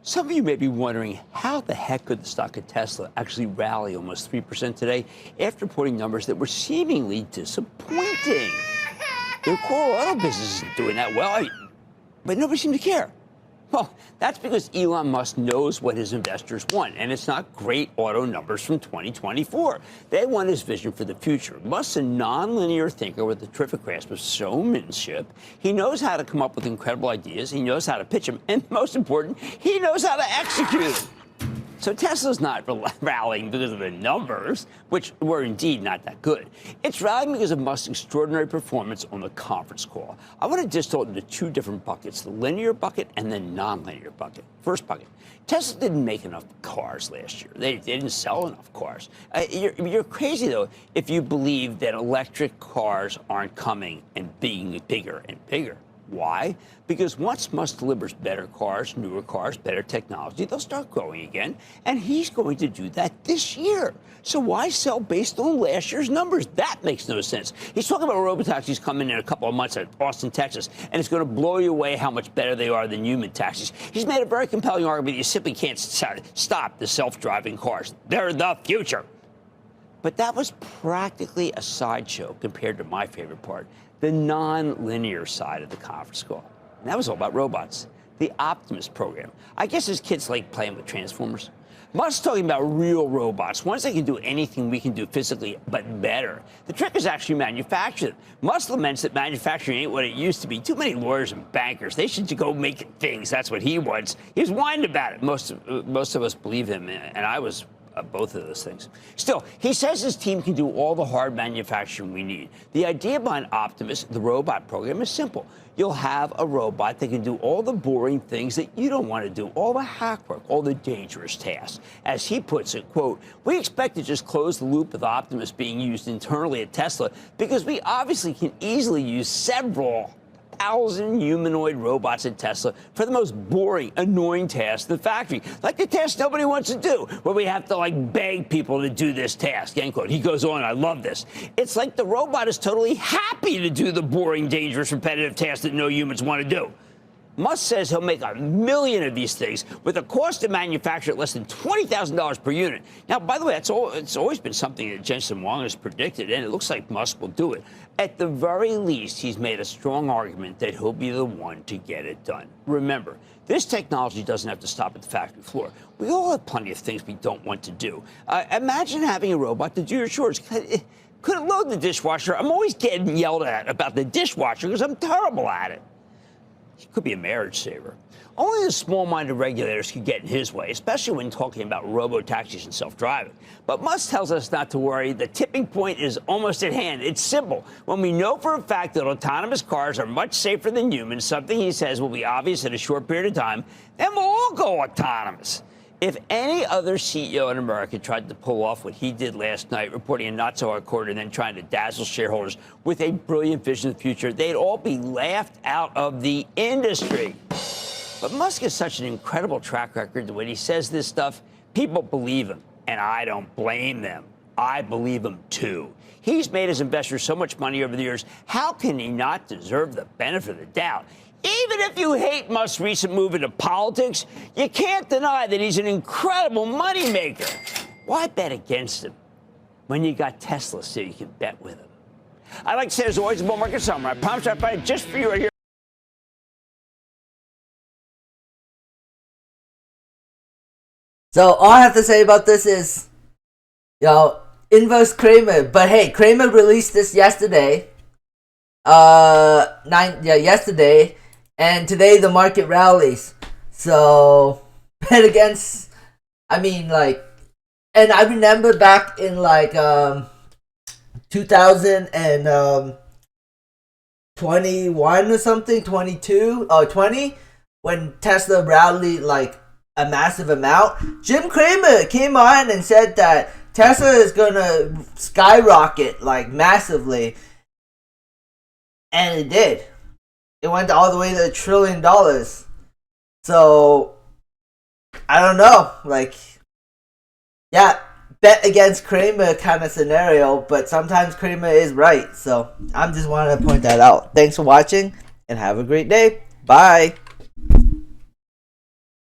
Some of you may be wondering how the heck could the stock of Tesla actually rally almost 3% today after reporting numbers that were seemingly disappointing. Their core auto business isn't doing that well, but nobody seemed to care. Well, that's because Elon Musk knows what his investors want, and it's not great auto numbers from 2024. They want his vision for the future. Musk's a non-linear thinker with a terrific grasp of showmanship. He knows how to come up with incredible ideas. He knows how to pitch them. And most important, he knows how to execute them. So Tesla's not rallying because of the numbers, which were indeed not that good. It's rallying because of Musk's extraordinary performance on the conference call. I want to distill it into two different buckets, the linear bucket and the non-linear bucket. First bucket, Tesla didn't make enough cars last year. They didn't sell enough cars. You're crazy, though, if you believe that electric cars aren't coming and being bigger and bigger. Why? Because once Musk delivers better cars, newer cars, better technology, they'll start growing again, and he's going to do that this year. So why sell based on last year's numbers? That makes no sense. He's talking about robotaxis coming in a couple of months at Austin, Texas, and it's going to blow you away how much better they are than human taxis. He's made a very compelling argument that you simply can't stop the self-driving cars. They're the future. But that was practically a sideshow compared to my favorite part, the non-linear side of the conference call. And that was all about robots, the Optimus program. I guess his kids like playing with Transformers. Musk's talking about real robots, ones that can do anything we can do physically, but better. The trick is actually manufacture them. Musk laments that manufacturing ain't what it used to be. Too many lawyers and bankers. They should go make things. That's what he wants. He's whining about it. Most of us believe him, and I was both of those things. Still, he says his team can do all the hard manufacturing we need. The idea behind Optimus, the robot program, is simple. You'll have a robot that can do all the boring things that you don't want to do, all the hack work, all the dangerous tasks. As he puts it, quote, we expect to just close the loop with Optimus being used internally at Tesla because we obviously can easily use several 1,000 humanoid robots at Tesla for the most boring, annoying tasks in the factory, like the tasks nobody wants to do, where we have to beg people to do this task, end quote. He goes on, I love this. It's like the robot is totally happy to do the boring, dangerous, repetitive tasks that no humans want to do. Musk says he'll make 1 million of these things with a cost to manufacture at less than $20,000 per unit. Now, by the way, it's always been something that Jensen Huang has predicted, and it looks like Musk will do it. At the very least, he's made a strong argument that he'll be the one to get it done. Remember, this technology doesn't have to stop at the factory floor. We all have plenty of things we don't want to do. Imagine having a robot to do your chores. Could it load the dishwasher? I'm always getting yelled at about the dishwasher because I'm terrible at it. It could be a marriage saver. Only the small-minded regulators could get in his way, especially when talking about robo-taxis and self-driving. But Musk tells us not to worry. The tipping point is almost at hand. It's simple. When we know for a fact that autonomous cars are much safer than humans, something he says will be obvious in a short period of time, then we'll all go autonomous. If any other CEO in America tried to pull off what he did last night, reporting a not-so-hard quarter and then trying to dazzle shareholders with a brilliant vision of the future, they'd all be laughed out of the industry. But Musk has such an incredible track record that when he says this stuff, people believe him, and I don't blame them. I believe him, too. He's made his investors so much money over the years. How can he not deserve the benefit of the doubt? Even if you hate Musk's recent move into politics, you can't deny that he's an incredible moneymaker. Why bet against him when you got Tesla so you can bet with him? I like to say, as always, a bull market summary. I promise I'll find it just for you right here. So all I have to say about this is, inverse Cramer. But hey, Cramer released this yesterday. Yesterday. And today the market rallies. So bet against, and I remember back in 2021 or something, 22 or 20, when Tesla rallied a massive amount. Jim Cramer came on and said that Tesla is gonna skyrocket massively. And it did. It went all the way to $1 trillion. So, I don't know. Bet against Cramer kind of scenario, but sometimes Cramer is right. So, I just wanted to point that out. Thanks for watching, and have a great day. Bye.